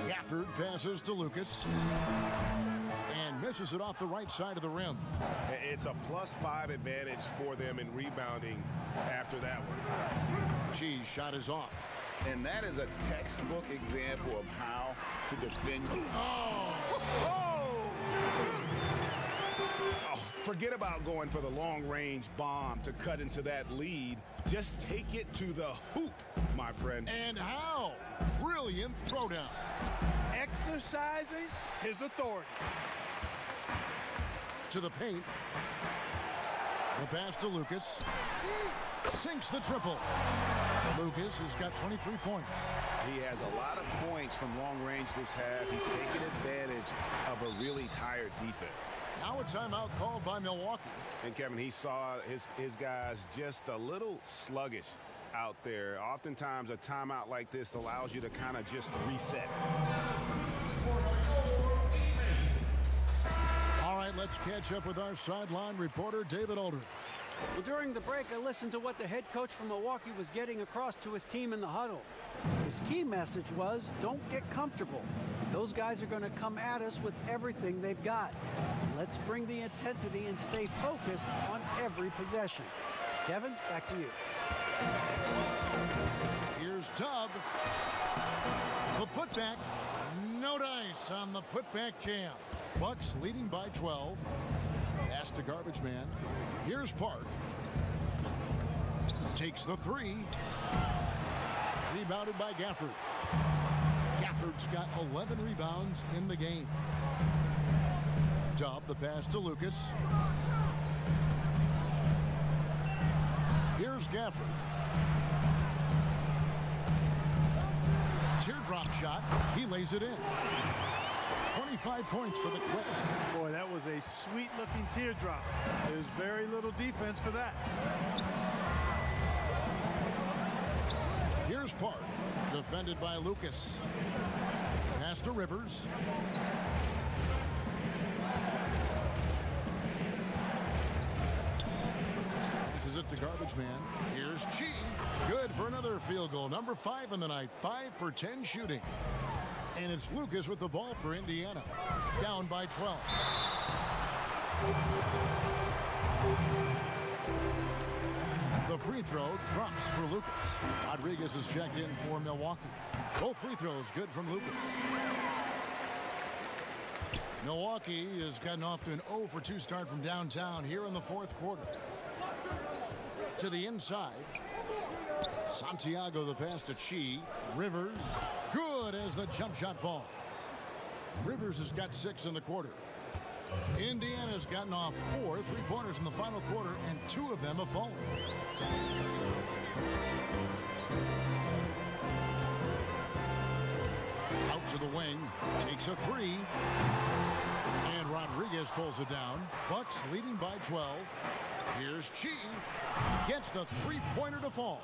Gafford passes to Lucas. And misses it off the right side of the rim. It's a +5 advantage for them in rebounding after that one. Gee, shot is off. And that is a textbook example of how to defend. Oh, forget about going for the long-range bomb to cut into that lead. Just take it to the hoop, my friend. And how? Brilliant throwdown. Exercising his authority. To the paint. The pass to Lucas. Sinks the triple. Lucas has got 23 points. He has a lot of points from long range this half. He's taken advantage of a really tired defense. Now a timeout called by Milwaukee. And Kevin, he saw his guys just a little sluggish out there. Oftentimes a timeout like this allows you to kind of just reset. All right, let's catch up with our sideline reporter, David Aldridge. Well, during the break, I listened to what the head coach from Milwaukee was getting across to his team in the huddle. His key message was, don't get comfortable. Those guys are going to come at us with everything they've got. Let's bring the intensity and stay focused on every possession. Kevin, back to you. Here's Tubb. The putback. No dice on the putback jam. Bucks leading by 12. Pass to garbage man. Here's Park. Takes the three. Rebounded by Gafford. Gafford's got 11 rebounds in the game. Tubb, the pass to Lucas. Here's Gafford. Teardrop shot. He lays it in. 25 points for the Clips. Boy, that was a sweet-looking teardrop. There's very little defense for that. Here's Park. Defended by Lucas. Pass to Rivers. Passes it to garbage man. Here's Chi. Good for another field goal. Number 5 in the night. 5 for 10 shooting. And it's Lucas with the ball for Indiana. Down by 12. The free throw drops for Lucas. Rodriguez is checked in for Milwaukee. Both free throws good from Lucas. Milwaukee has gotten off to an 0 for 2 start from downtown here in the fourth quarter. To the inside. Santiago, the pass to Chi. Rivers. Good as the jump shot falls. Rivers has got 6 in the quarter. Indiana's gotten off 4 3-pointers in the final quarter, and 2 of them have fallen. Out to the wing, takes a 3. And Rodriguez pulls it down. Bucks leading by 12. Here's Chi. Gets the 3-pointer to fall.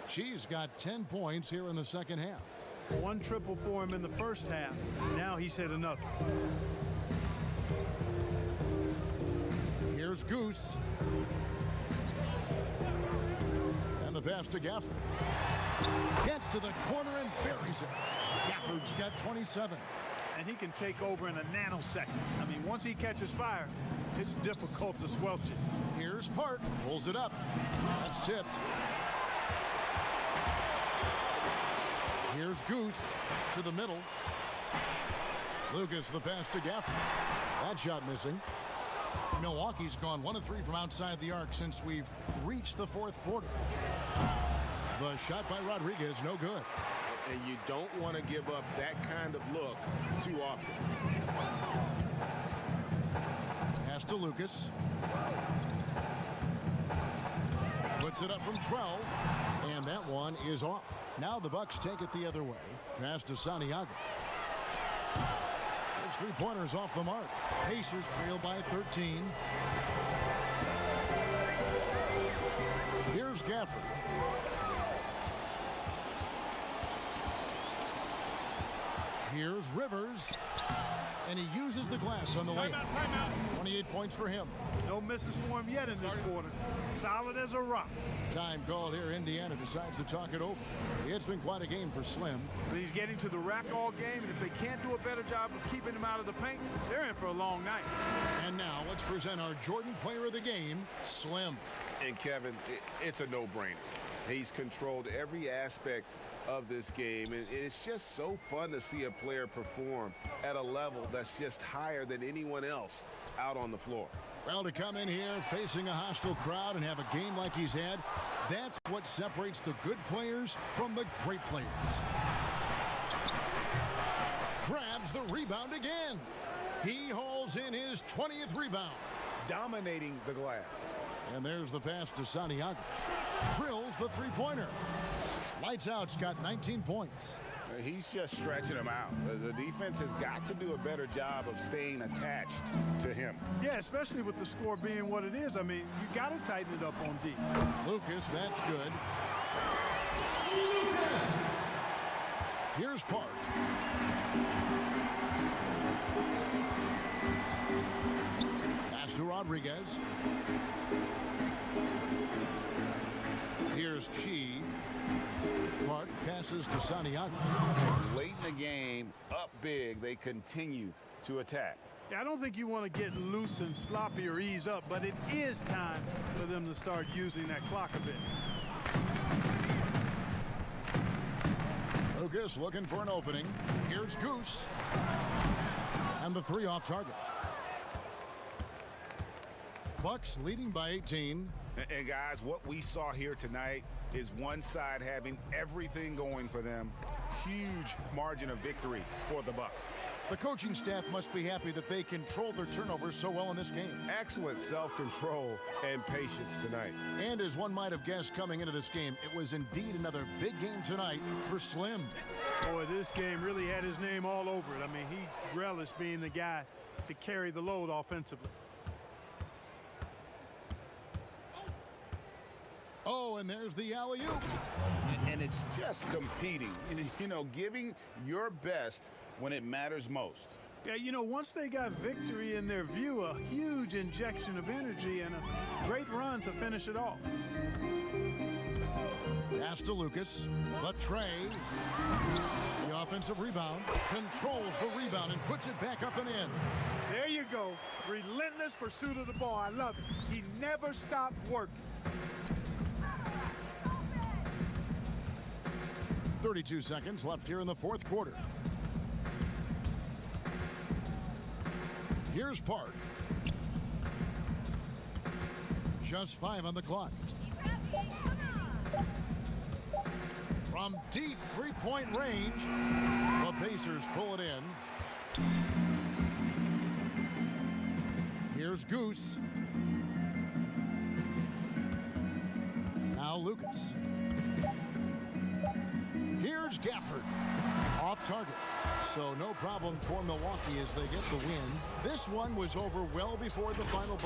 Chi's got 10 points here in the second half. 1 triple for him in the first half. Now he's hit another. Here's Goose. And the pass to Gafford. Gets to the corner and buries it. Gafford's got 27. And he can take over in a nanosecond. I mean, once he catches fire, it's difficult to squelch it. Here's Park. Pulls it up. That's tipped. Here's Goose to the middle. Lucas, the pass to Gafford. That shot missing. Milwaukee's gone 1 of 3 from outside the arc since we've reached the fourth quarter. The shot by Rodriguez, no good. And you don't want to give up that kind of look too often. Pass to Lucas. Puts it up from 12. And that one is off. Now the Bucks take it the other way. Pass to Santiago. His 3-pointers off the mark. Pacers trail by 13. Here's Gafford. Here's Rivers. And he uses the glass on the way. 28 points for him. No misses for him yet in this quarter. Solid as a rock. Time called here. Indiana decides to talk it over. It's been quite a game for Slim. But he's getting to the rack all game, and if they can't do a better job of keeping him out of the paint, they're in for a long night. And now let's present our Jordan player of the game, Slim. And Kevin, it's a no-brainer. He's controlled every aspect of this game, and it's just so fun to see a player perform at a level that's just higher than anyone else out on the floor. Well, to come in here facing a hostile crowd and have a game like he's had, that's what separates the good players from the great players. Grabs the rebound again. He hauls in his 20th rebound. Dominating the glass. And there's the pass to Santiago. Drills the 3-pointer. Lights out's got 19 points. He's just stretching them out. The defense has got to do a better job of staying attached to him. Yeah, especially with the score being what it is. I mean, you got to tighten it up on D. Lucas, that's good. Here's Park. Pass to Rodriguez. Here's Chi. Park passes to Santiago. Late in the game, up big, they continue to attack. Yeah, I don't think you want to get loose and sloppy or ease up, but it is time for them to start using that clock a bit. Lucas looking for an opening. Here's Goose. And the three off target. Bucks leading by 18. And guys, what we saw here tonight is one side having everything going for them. Huge margin of victory for the Bucks. The coaching staff must be happy that they controlled their turnovers so well in this game. Excellent self-control and patience tonight. And as one might have guessed coming into this game, it was indeed another big game tonight for Slim. Boy, this game really had his name all over it. I mean, he relished being the guy to carry the load offensively. Oh, and there's the alley-oop. And it's just competing, you know, giving your best when it matters most. Yeah, you know, once they got victory in their view, a huge injection of energy and a great run to finish it off. Pass to Lucas, but Trey, the offensive rebound, controls the rebound and puts it back up and in. There you go. Relentless pursuit of the ball. I love it. He never stopped working. 32 seconds left here in the fourth quarter. Here's Park. Just 5 on the clock. From deep three-point range, the Pacers pull it in. Here's Goose. Now Lucas. Here's Gafford. Off target. So no problem for Milwaukee as they get the win. This one was over well before the final.